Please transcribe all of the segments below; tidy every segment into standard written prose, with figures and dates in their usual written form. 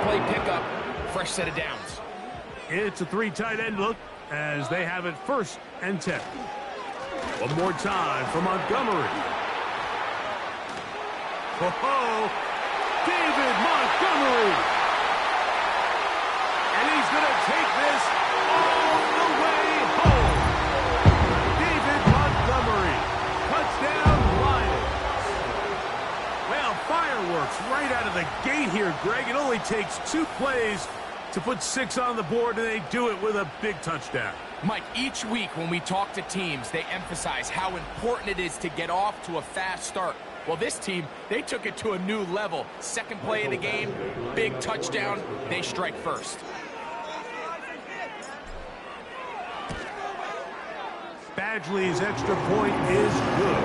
play pickup, fresh set of downs. It's a 3 tight end look as they have it 1st and 10. One more time for Montgomery. Oh, David Montgomery. And he's going to take this all the way home. David Montgomery. Touchdown, Lions. Well, fireworks right out of the gate here, Greg. It only takes 2 plays to put 6 on the board, and they do it with a big touchdown. Mike, each week when we talk to teams, they emphasize how important it is to get off to a fast start. Well, this team, they took it to a new level. 2nd play of the game, big touchdown, they strike first. Badgley's extra point is good.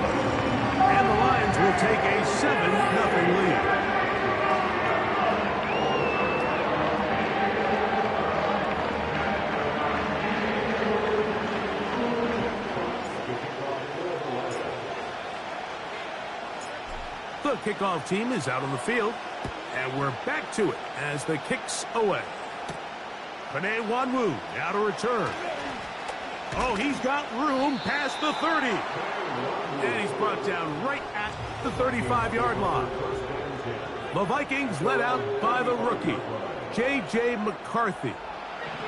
And the Lions will take a 7-0 lead. The kickoff team is out on the field, and we're back to it as the kick's away. Panay Wanwu now to return. Oh, he's got room past the 30. And he's brought down right at the 35-yard line. The Vikings led out by the rookie, J.J. McCarthy.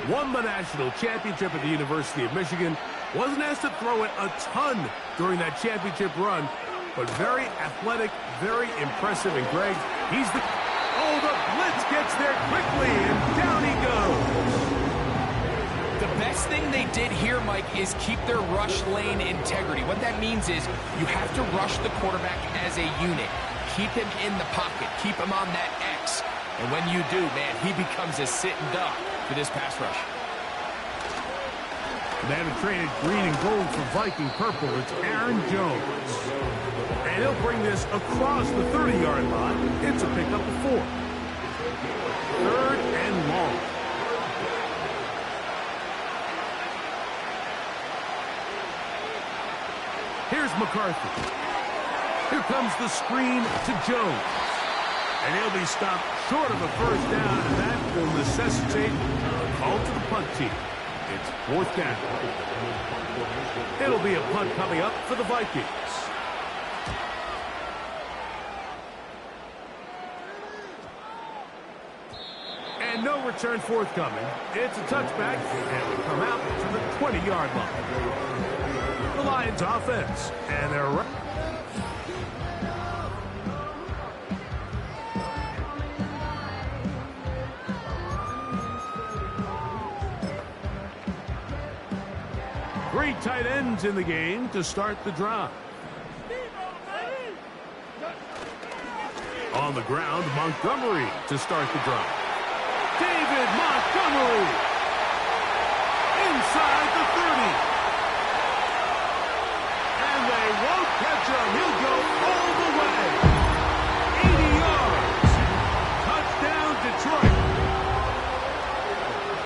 Won the national championship at the University of Michigan. Wasn't asked to throw it a ton during that championship run, but very athletic, very impressive. And Greg, he's the... Oh, the blitz gets there quickly, and down he goes. The best thing they did here, Mike, is keep their rush lane integrity. What that means is you have to rush the quarterback as a unit. Keep him in the pocket. Keep him on that X. And when you do, man, he becomes a sitting duck for this pass rush. They haven't traded green and gold for Viking purple. It's Aaron Jones. And he'll bring this across the 30-yard line. It's a pickup of 4. 3rd and long. Here's McCarthy. Here comes the screen to Jones. And he'll be stopped short of a 1st down, and that will necessitate a call to the punt team. It's 4th down. It'll be a punt coming up for the Vikings. And no return forthcoming. It's a touchback, and we come out to the 20-yard line. The Lions offense, and they're right. Three tight ends in the game to start the drive. On the ground, Montgomery to start the drive. David Montgomery inside the 30. And they won't catch him. He'll go all the way. 80 yards. Touchdown, Detroit.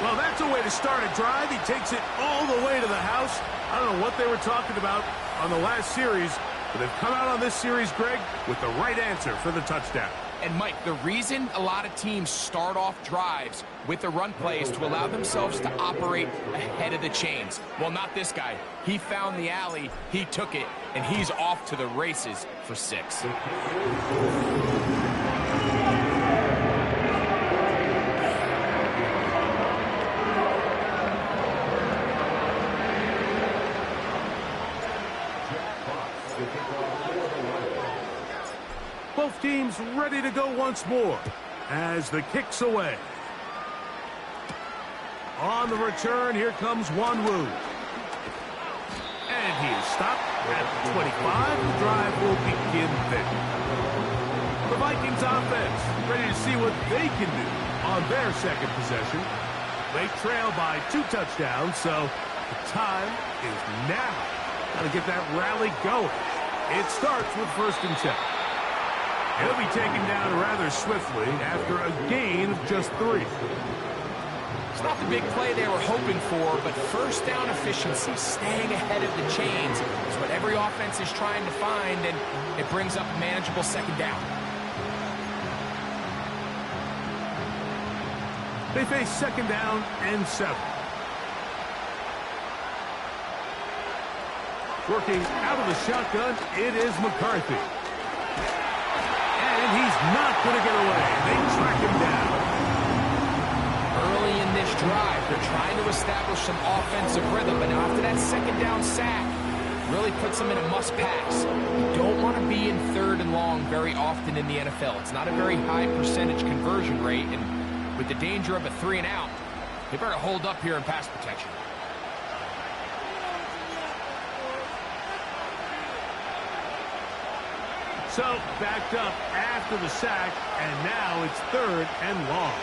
Well, that's a way to start a drive. He takes it all the way to the house. I don't know what they were talking about on the last series, but they've come out on this series, Greg, with the right answer for the touchdown. And, Mike, the reason a lot of teams start off drives with the run play is to allow themselves to operate ahead of the chains. Well, not this guy. He found the alley, he took it, and he's off to the races for 6. Both teams ready to go once more as the kick's away. On the return, here comes Wanwu. And he is stopped at the 25. The drive will begin there. The Vikings offense ready to see what they can do on their second possession. They trail by 2 touchdowns, so the time is now. Got to get that rally going. It starts with 1st and 10. He'll be taken down rather swiftly after a gain of just 3. It's not the big play they were hoping for, but 1st down efficiency, staying ahead of the chains, is what every offense is trying to find, and it brings up a manageable 2nd down. They face second down and 7. Working out of the shotgun, it is McCarthy. And he's not going to get away. They track him down. Early in this drive, they're trying to establish some offensive rhythm, but after that second down sack, really puts them in a must-pass. You don't want to be in 3rd and long very often in the NFL. It's not a very high percentage conversion rate, and with the danger of a 3 and out, they better hold up here in pass protection. So, backed up after the sack, and now it's 3rd and long.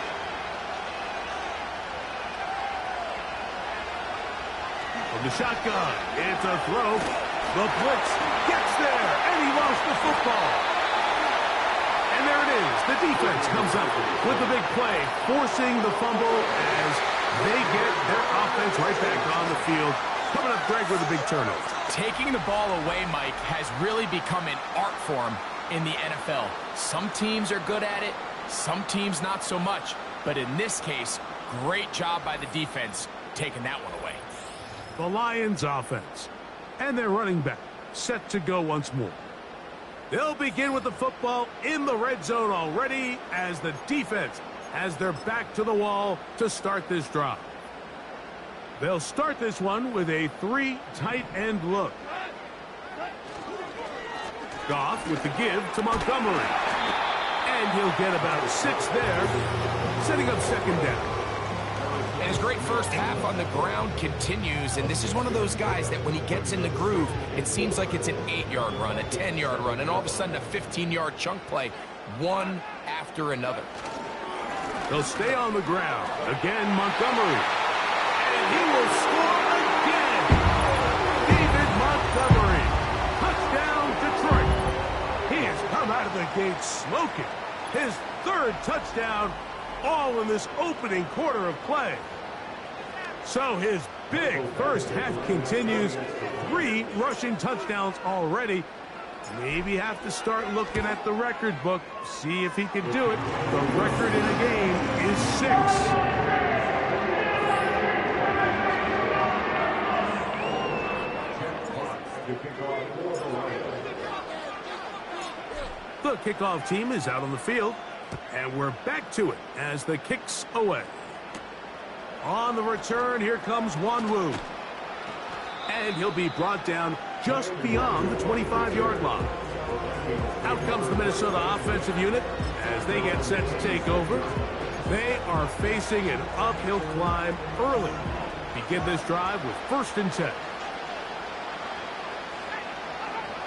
From the shotgun, it's a throw. The blitz gets there, and he lost the football. And there it is. The defense comes up with the big play, forcing the fumble as they get their offense right back on the field. Coming up, Greg, with a big turnover. Taking the ball away, Mike, has really become an art form in the NFL. Some teams are good at it, some teams not so much. But in this case, great job by the defense taking that one away. The Lions offense and their running back set to go once more. They'll begin with the football in the red zone already as the defense has their back to the wall to start this drive. They'll start this one with a 3 tight end look. Goff with the give to Montgomery. And he'll get about 6 there, setting up second down. And his great first half on the ground continues, and this is one of those guys that when he gets in the groove, it seems like it's an 8-yard run, a 10-yard run, and all of a sudden a 15-yard chunk play, one after another. They'll stay on the ground. Again, Montgomery. And he will score again. David Montgomery. Touchdown, Detroit. He has come out of the gate smoking. His 3rd touchdown, all in this opening quarter of play. So his big first half continues. 3 rushing touchdowns already. Maybe have to start looking at the record book, see if he can do it. The record in a game is 6. The kickoff team is out on the field, and we're back to it as the kick's away. On the return, here comes Wanwu. And he'll be brought down just beyond the 25-yard line. Out comes the Minnesota offensive unit as they get set to take over. They are facing an uphill climb early. Begin this drive with 1st and 10.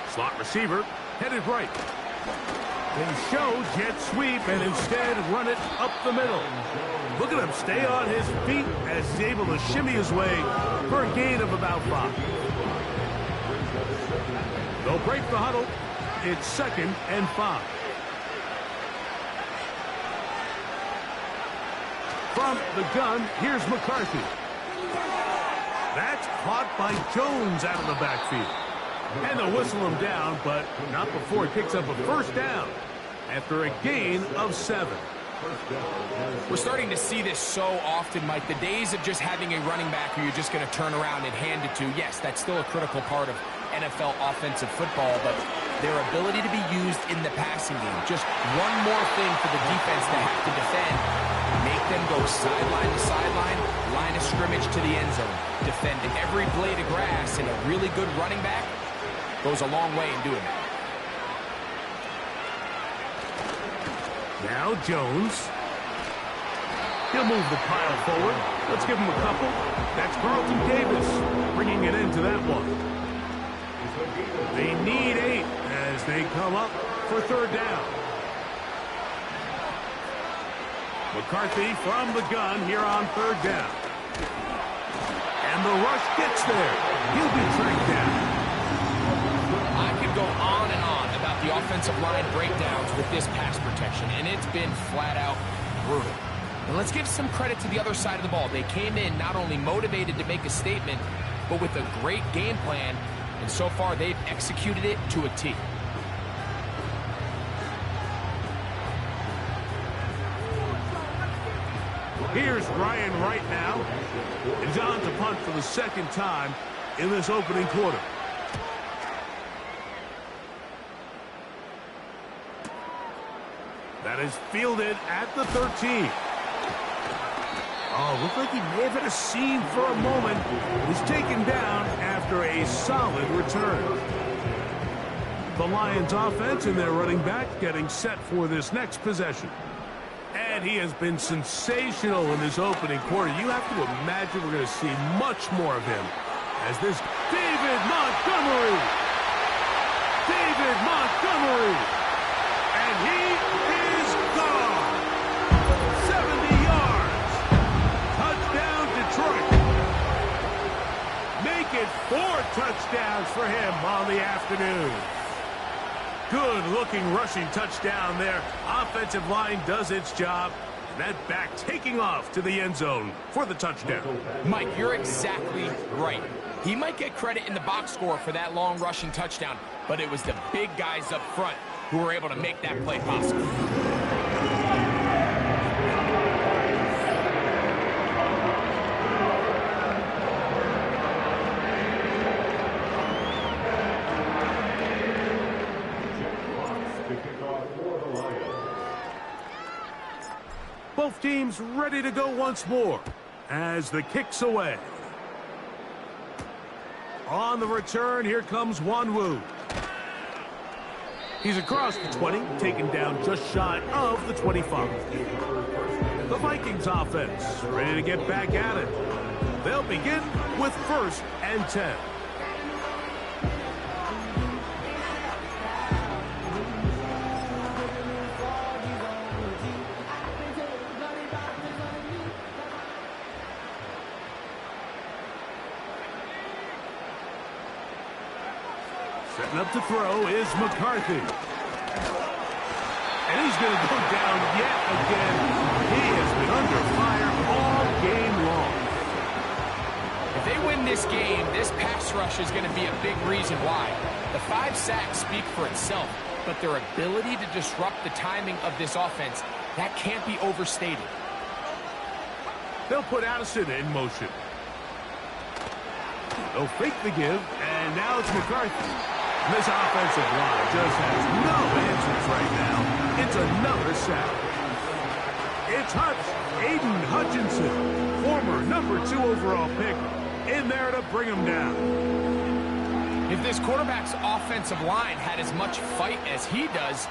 Slot receiver headed right. They show jet sweep and instead run it up the middle. Look at him stay on his feet as he's able to shimmy his way for a gain of about 5. They'll break the huddle. It's 2nd and 5. From the gun, here's McCarthy. That's caught by Jones out of the backfield. And they'll whistle him down, but not before he picks up a 1st down after a gain of 7. We're starting to see this so often, Mike. The days of just having a running back who you're just going to turn around and hand it to, yes, that's still a critical part of NFL offensive football, but their ability to be used in the passing game, just one more thing for the defense to have to defend. Make them go sideline to sideline, line of scrimmage to the end zone. Defend every blade of grass, and a really good running back goes a long way in doing that. Now Jones. He'll move the pile forward. Let's give him a couple. That's Carlton Davis bringing it into that one. They need 8 as they come up for 3rd down. McCarthy from the gun here on 3rd down. And the rush gets there. He'll be tracked down. I could go on and on about the offensive line breakdowns with this pass protection, and it's been flat-out brutal. And let's give some credit to the other side of the ball. They came in not only motivated to make a statement, but with a great game plan, and so far they've executed it to a T. Here's Ryan right now. He's on to punt for the second time in this opening quarter. That is fielded at the 13. Oh, looked like he may have had a seam for a moment. He's taken down after a solid return. The Lions offense and their running back getting set for this next possession. And he has been sensational in this opening quarter. You have to imagine we're going to see much more of him as this David Montgomery. And he is gone. 70 yards. Touchdown, Detroit. Make it 4 touchdowns for him on the afternoon. Good-looking rushing touchdown there. Offensive line does its job. That back taking off to the end zone for the touchdown. Mike, you're exactly right. He might get credit in the box score for that long rushing touchdown, but it was the big guys up front who were able to make that play possible. Both teams ready to go once more as the kick's away. On the return, here comes Wanwu. He's across the 20, taken down just shy of the 25. The Vikings offense ready to get back at it. They'll begin with 1st and 10. Setting up to throw is McCarthy. And he's going to go down yet again. He has been under fire all game long. If they win this game, this pass rush is going to be a big reason why. The 5 sacks speak for itself, but their ability to disrupt the timing of this offense, that can't be overstated. They'll put Addison in motion. They'll fake the give, and now it's McCarthy. This offensive line just has no answers right now. It's another sack. It's Aiden Hutchinson, former #2 overall pick, in there to bring him down. If this quarterback's offensive line had as much fight as he does,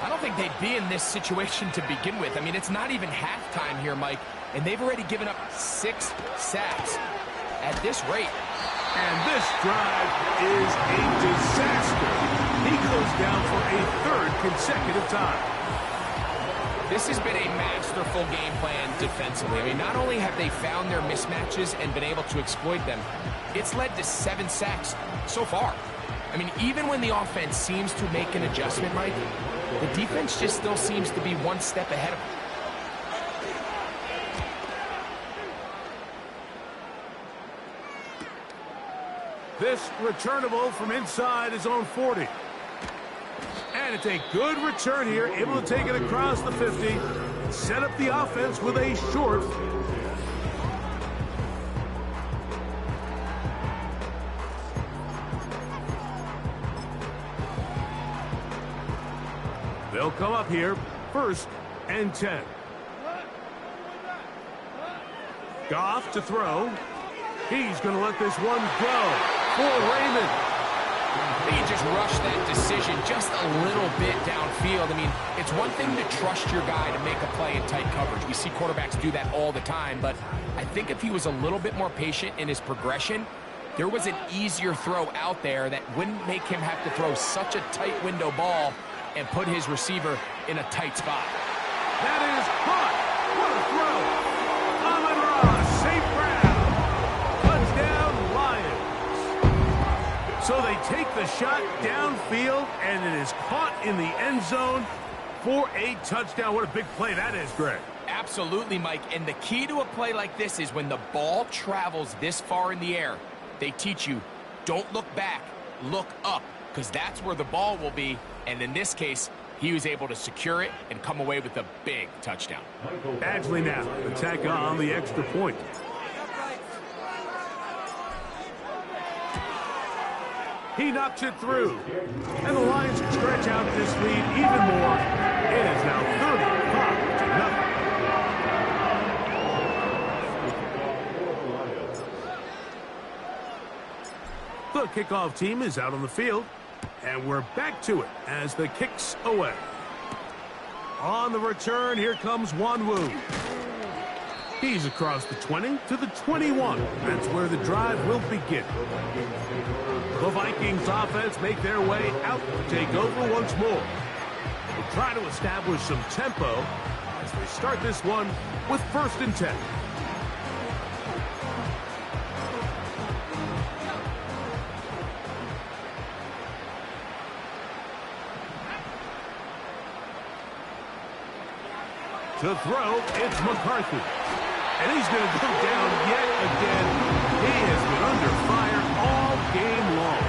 I don't think they'd be in this situation to begin with. I mean, it's not even halftime here, Mike, and they've already given up 6 sacks. At this rate, and this drive is a disaster. He goes down for a 3rd consecutive time. This has been a masterful game plan defensively. I mean, not only have they found their mismatches and been able to exploit them, it's led to 7 sacks so far. I mean, even when the offense seems to make an adjustment, Mike, the defense just still seems to be one step ahead of them. This returnable from inside his own 40. And it's a good return here, able to take it across the 50 and set up the offense with a short. They'll come up here, 1st and 10. Goff to throw. He's going to let this one go for Raymond. He just rushed that decision just a little bit downfield. I mean, it's one thing to trust your guy to make a play in tight coverage. We see quarterbacks do that all the time, but I think if he was a little bit more patient in his progression, there was an easier throw out there that wouldn't make him have to throw such a tight window ball and put his receiver in a tight spot. That is caught. What a throw. Amon-Ra, safe ground. Touchdown, Lions. So they take the shot downfield, and it is caught in the end zone for a touchdown. What a big play that is, Greg. Absolutely, Mike. And the key to a play like this is when the ball travels this far in the air, they teach you, don't look back, look up, because that's where the ball will be. And in this case, He was able to secure it and come away with a big touchdown. Badgley now, attack on the extra point. He knocks it through. And the Lions stretch out this lead even more. It is now 35-0. The kickoff team is out on the field. And we're back to it as the kick's away. On the return, here comes Wanwu. He's across the 20 to the 21. That's where the drive will begin. The Vikings offense make their way out to take over once more. They'll try to establish some tempo as they start this one with 1st and 10. To throw, it's McCarthy. And he's going to go down yet again. He has been under fire all game long.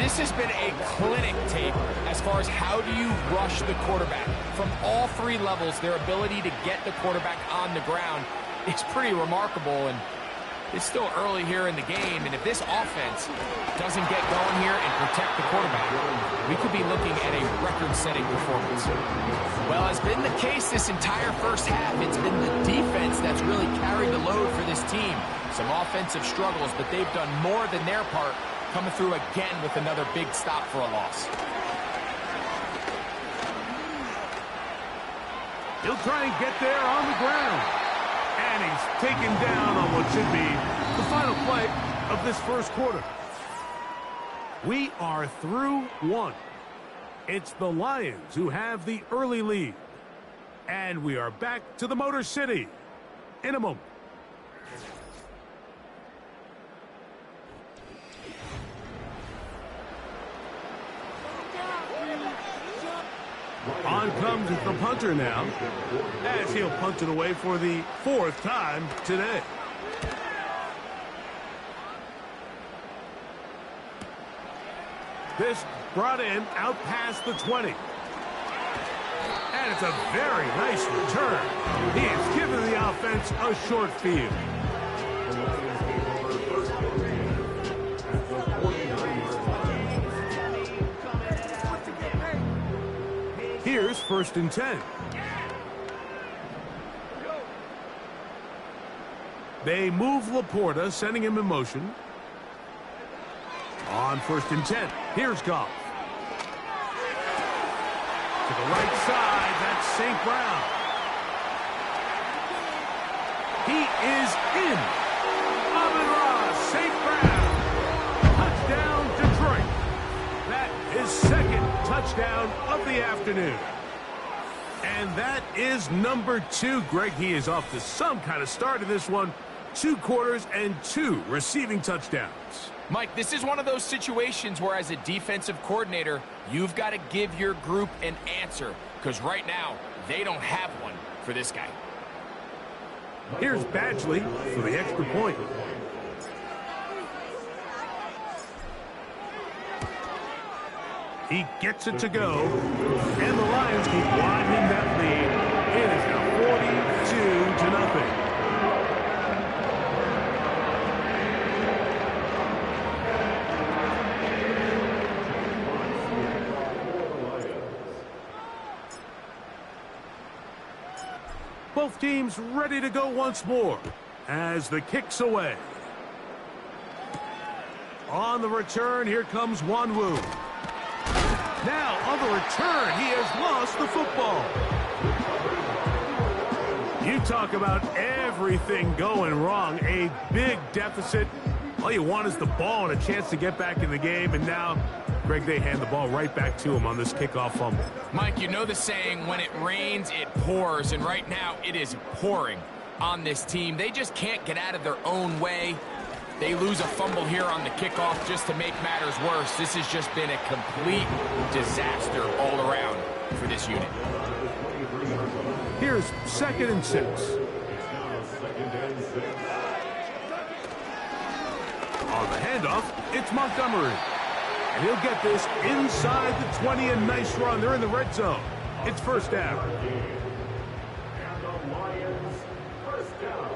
This has been a clinic tape as far as how do you rush the quarterback. From all 3 levels, their ability to get the quarterback on the ground is pretty remarkable. And it's still early here in the game. And if this offense doesn't get going here and protect the quarterback, we could be looking at a record-setting performance. Well, has been the case this entire first half. It's been the defense that's really carried the load for this team. Some offensive struggles, but they've done more than their part, coming through again with another big stop for a loss. He'll try and get there on the ground. And he's taken down on what should be the final play of this first quarter. We are through 1. It's the Lions who have the early lead. And we are back to the Motor City in a moment. On comes the punter now, as he'll punt it away for the 4th time today. This brought in out past the 20. And it's a very nice return. He has given the offense a short field. Here's 1st and 10. They move Laporta, sending him in motion. On 1st and 10, here's Goff. To the right side, that's St. Brown. He is in. Amon-Ra, St. Brown. Touchdown, Detroit. That is 2nd touchdown of the afternoon. And that is number 2. Greg, he is off to some kind of start in this one. 2 quarters and 2 receiving touchdowns. Mike, this is one of those situations where as a defensive coordinator, you've got to give your group an answer. Because right now, they don't have one for this guy. Here's Badgley for the extra point. He gets it to go. And the Lions keep widening that lead. It is now 42-0. Both teams ready to go once more as the kick's away. On the return, here comes Wanwu. Now, on the return, he has lost the football. You talk about everything going wrong. A big deficit. All you want is the ball and a chance to get back in the game, and now Greg, they hand the ball right back to him on this kickoff fumble. Mike, you know the saying, when it rains, it pours, and right now it is pouring on this team. They just can't get out of their own way. They lose a fumble here on the kickoff just to make matters worse. This has just been a complete disaster all around for this unit. Here's 2nd and 6. On the handoff, it's Montgomery. And he'll get this inside the 20, and nice run. They're in the red zone. It's first down. And the Lions first down.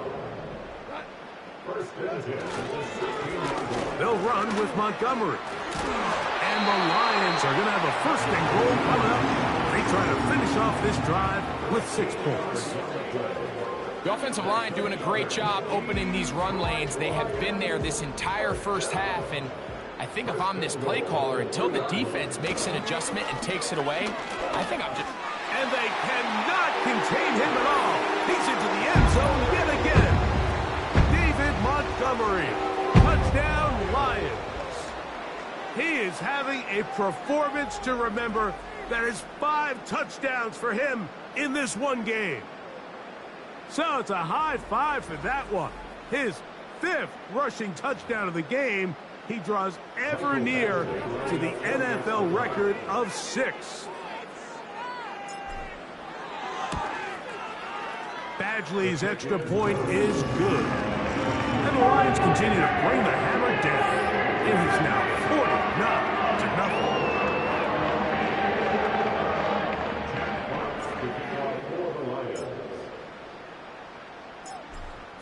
First and 10. They'll run with Montgomery. And the Lions are going to have a first and goal coming up. They try to finish off this drive with 6 points. The offensive line doing a great job opening these run lanes. They have been there this entire first half, and I think if I'm this play caller, until the defense makes an adjustment and takes it away, I think I'm just... And they cannot contain him at all. He's into the end zone yet again. David Montgomery, touchdown Lions. He is having a performance to remember. That is 5 touchdowns for him in this one game. So it's a high 5 for that one. His 5th rushing touchdown of the game. He draws ever near to the NFL record of 6. Badgley's extra point is good. And the Lions continue to bring the hammer down. It is now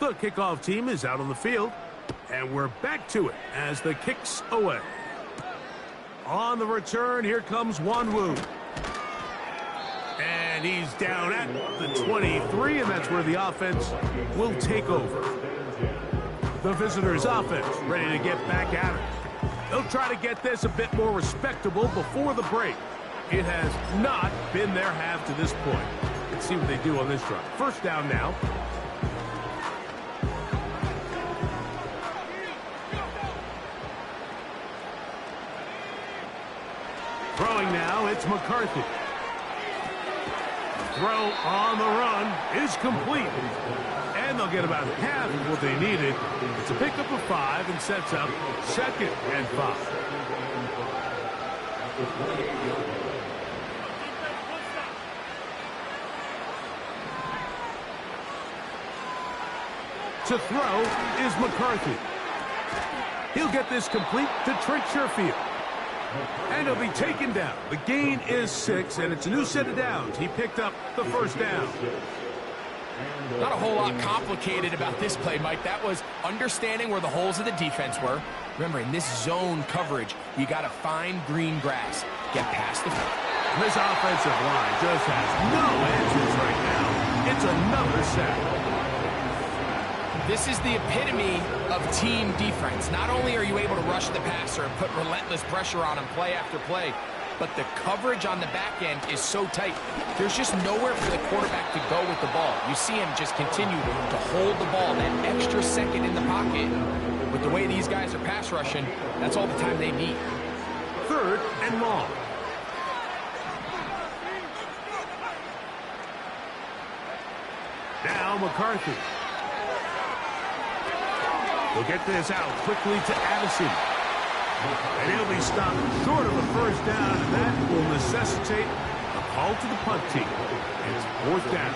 49-0. The kickoff team is out on the field, and we're back to it as the kick's away. On the return, here comes Wanwu. And he's down at the 23, and that's where the offense will take over. The visitors' offense ready to get back at it. They'll try to get this a bit more respectable before the break. It has not been their half to this point. Let's see what they do on this drive. First down now. Throwing now, it's McCarthy. Throw on the run is complete. And they'll get about half of what they needed. It's a pickup of 5 and sets up 2nd and 5. To throw is McCarthy. He'll get this complete to Trent Sherfield. And he'll be taken down. The gain is 6, and it's a new set of downs. He picked up the first down. Not a whole lot complicated about this play, Mike. That was understanding where the holes of the defense were. Remember, in this zone coverage, you got to find green grass. Get past the field. This offensive line just has no answers right now. It's another sack. This is the epitome of team defense. Not only are you able to rush the passer and put relentless pressure on him play after play, but the coverage on the back end is so tight. There's just nowhere for the quarterback to go with the ball. You see him just continue to hold the ball, that extra second in the pocket. With the way these guys are pass rushing, that's all the time they need. 3rd and long. Now McCarthy. We'll get this out quickly to Addison. And he'll be stopped short of the first down, and that will necessitate a call to the punt team. It's 4th down.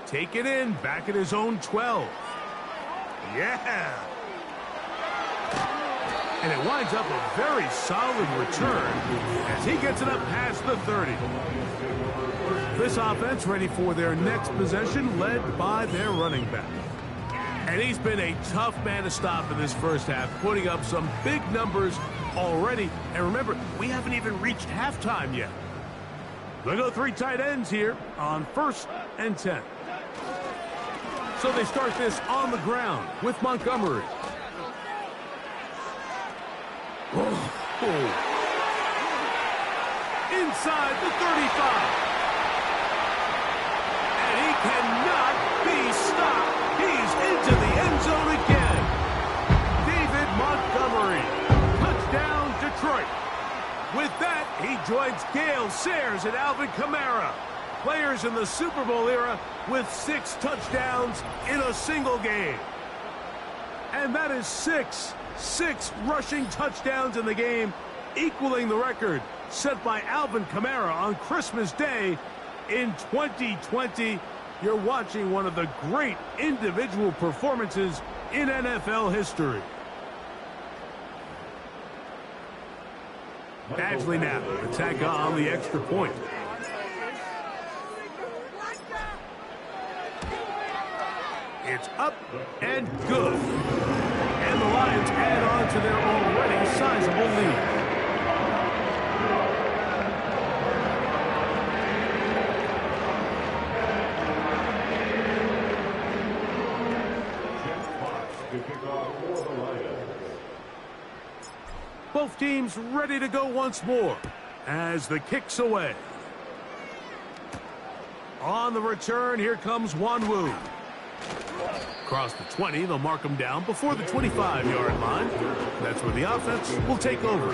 Take it in, back at his own 12. Yeah. And it winds up a very solid return as he gets it up past the 30. This offense ready for their next possession, led by their running back. And he's been a tough man to stop in this first half, putting up some big numbers already. And remember, we haven't even reached halftime yet. They go 3 tight ends here on 1st and 10. So they start this on the ground with Montgomery. Inside the 35. And he cannot be stopped. He's into the end zone again. David Montgomery. Touchdown, Detroit. With that, he joins Gale Sayers and Alvin Kamara, players in the Super Bowl era with 6 touchdowns in a single game. And that is 6 rushing touchdowns in the game, equaling the record set by Alvin Kamara on Christmas Day in 2020. You're watching one of the great individual performances in NFL history. Ashley now attack on the extra point. It's up and good. And the Lions add on to their already sizable lead. Both teams ready to go once more as the kick's away. On the return, here comes Wanwu. Across the 20, they'll mark him down before the 25-yard line. That's where the offense will take over.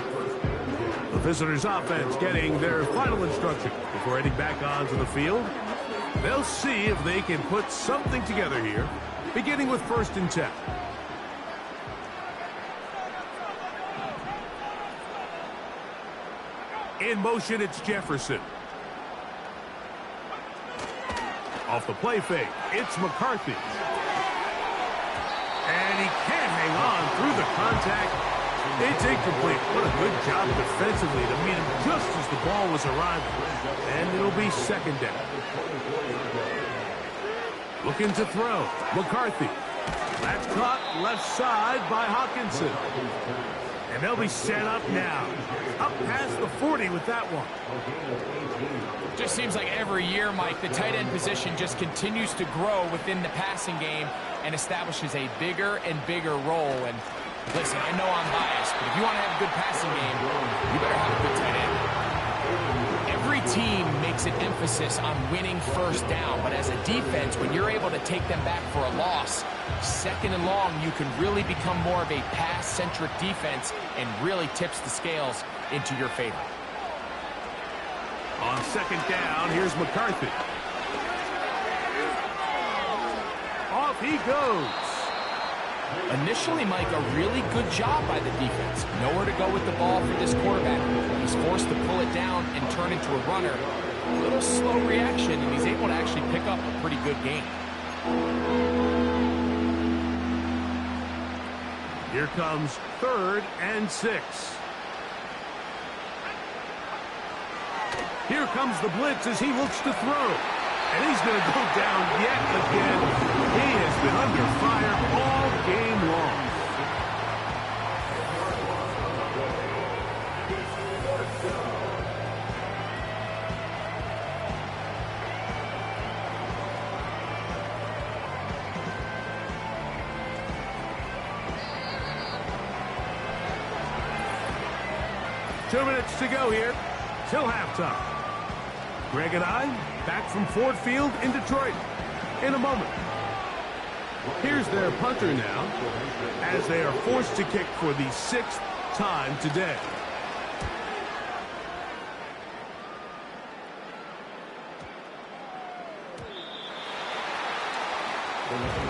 The visitors' offense getting their final instruction before heading back onto the field. They'll see if they can put something together here, beginning with 1st and 10. In motion, it's Jefferson. Off the play fake, it's McCarthy. And he can't hang on through the contact. It's incomplete. What a good job defensively to meet him just as the ball was arriving. And it'll be 2nd down. Looking to throw. McCarthy. That's caught left side by Hawkinson. And they'll be set up now. Up past the 40 with that one. Just seems like every year, Mike, the tight end position just continues to grow within the passing game and establishes a bigger and bigger role. And listen, I know I'm biased, but if you want to have a good passing game, you better have a good tight end. Every team makes an emphasis on winning 1st down, but as a defense, when you're able to take them back for a loss, 2nd and long, you can really become more of a pass-centric defense and really tips the scales into your favor. On 2nd down, here's McCarthy. Off he goes. Initially, Mike, a really good job by the defense. Nowhere to go with the ball for this quarterback. He's forced to pull it down and turn into a runner. A little slow reaction, and he's able to actually pick up a pretty good game. Here comes 3rd and 6. Here comes the blitz as he looks to throw. And he's going to go down yet again. He has been under fire all game long. Two minutes to go here till halftime. Greg and I back from Ford Field in Detroit in a moment. Here's their punter now as they are forced to kick for the 6th time today.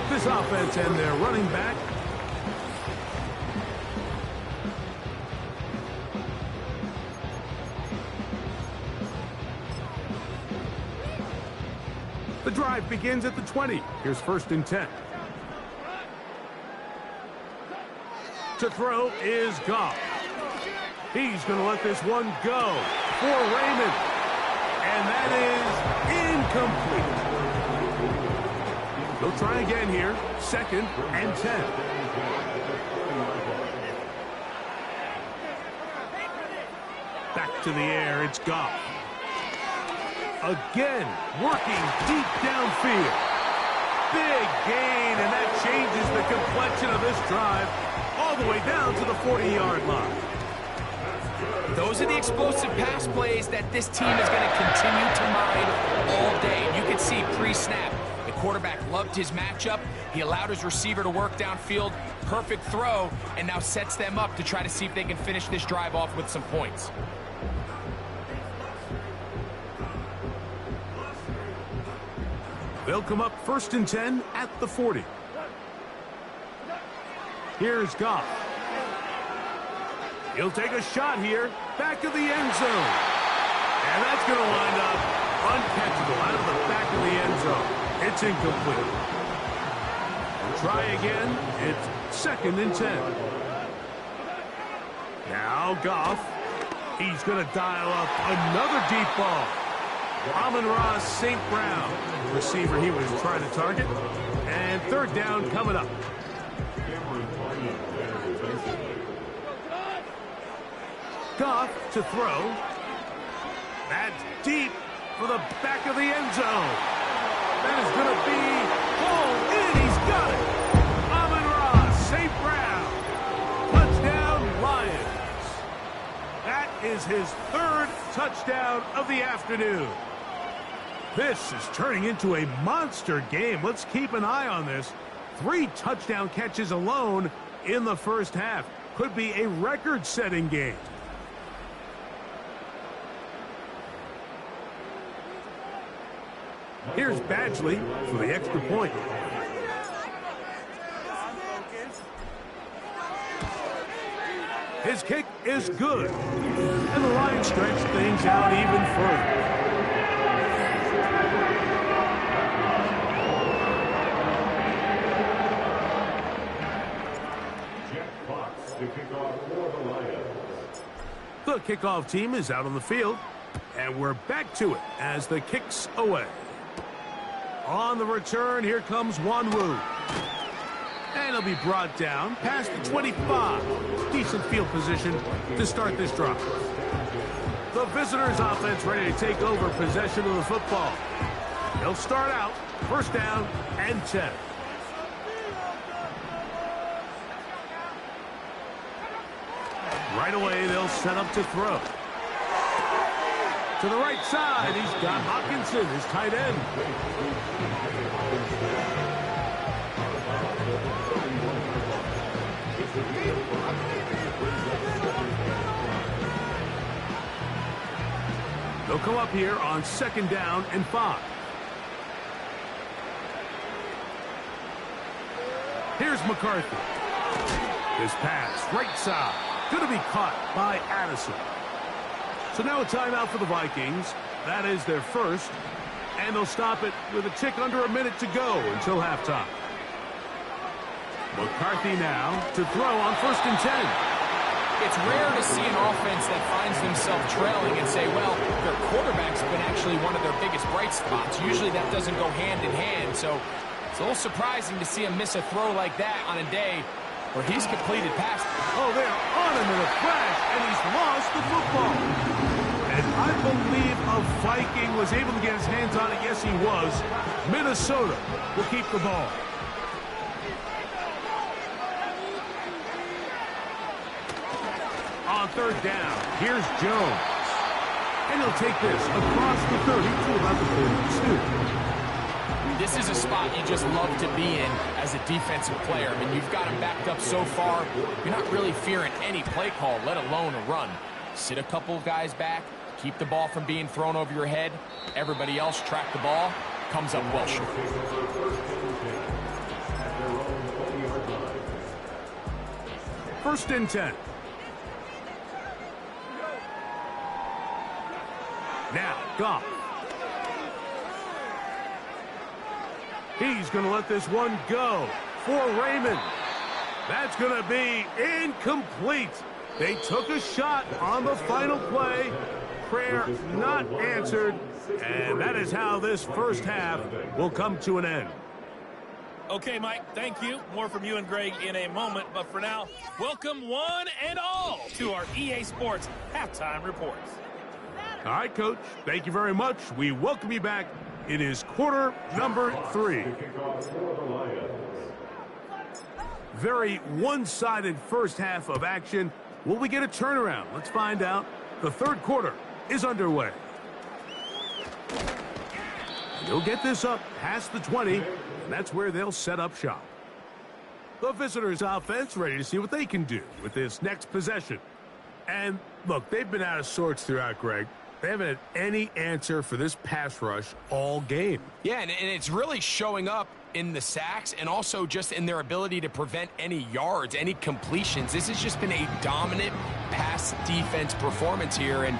This offense and their running back the drive begins at the 20. Here's 1st and 10. To throw is Goff. He's going to let this one go for Raymond. And that is incomplete. They'll try again here. 2nd and 10. Back to the air. It's Goff. Again, working deep downfield. Big gain, and that changes the complexion of this drive all the way down to the 40-yard line. Those are the explosive pass plays that this team is going to continue to mine all day. You can see pre-snap, the quarterback loved his matchup. He allowed his receiver to work downfield. Perfect throw, and now sets them up to try to see if they can finish this drive off with some points. They'll come up 1st and 10 at the 40. Here's Goff. He'll take a shot here, back of the end zone. And that's going to wind up uncatchable out of the back of the end zone. It's incomplete. Try again. It's 2nd and 10. Now Goff. He's going to dial up another deep ball. Amon-Ra St. Brown, the receiver he was trying to target. And 3rd down coming up. Goff to throw. That's deep for the back of the end zone. That is going to be pulled in. He's got it. Amon-Ra St. Brown. Touchdown, Lions. That is his 3rd touchdown of the afternoon. This is turning into a monster game. Let's keep an eye on this. 3 touchdown catches alone in the first half. Could be a record-setting game. Here's Badgley for the extra point. His kick is good. And the Lions stretch things out even further. The kickoff team is out on the field. And we're back to it as the kick's away. On the return, here comes Wanwu. And he'll be brought down past the 25. Decent field position to start this drive. The visitors' offense ready to take over possession of the football. They'll start out 1st down and 10. Right away, they'll set up to throw. To the right side, he's got Hawkinson, his tight end. They'll come up here on 2nd down and 5. Here's McCarthy. This pass, right side, going to be caught by Addison. So now a timeout for the Vikings. That is their 1st. And they'll stop it with a tick under a minute to go until halftime. McCarthy now to throw on 1st and 10. It's rare to see an offense that finds themselves trailing and say, well, their quarterback's been actually one of their biggest bright spots. Usually that doesn't go hand in hand. So it's a little surprising to see him miss a throw like that on a day where he's completed passes. Oh, they're on him in a crash, and he's lost the football. And I believe a Viking was able to get his hands on it. Yes, he was. Minnesota will keep the ball. On 3rd down, here's Jones. And he'll take this across the 30 to about the 42. This is a spot you just love to be in as a defensive player. I mean, you've got him backed up so far, you're not really fearing any play call, let alone a run. Sit a couple of guys back, keep the ball from being thrown over your head. Everybody else track the ball, comes up well short. 1st and 10. Now, Goff. He's going to let this one go for Raymond. That's going to be incomplete. They took a shot on the final play. Prayer not answered. And that is how this first half will come to an end. Okay, Mike, thank you. More from you and Greg in a moment. But for now, welcome one and all to our EA Sports Halftime Reports. All right, Coach. Thank you very much. We welcome you back. It is quarter number 3. Very one-sided first half of action. Will we get a turnaround? Let's find out. The 3rd quarter is underway. They'll get this up past the 20, and that's where they'll set up shop. The visitors' offense ready to see what they can do with this next possession. And, look, they've been out of sorts throughout, Greg. They haven't had any answer for this pass rush all game. Yeah, and it's really showing up in the sacks and also just in their ability to prevent any yards, any completions. This has just been a dominant pass defense performance here, and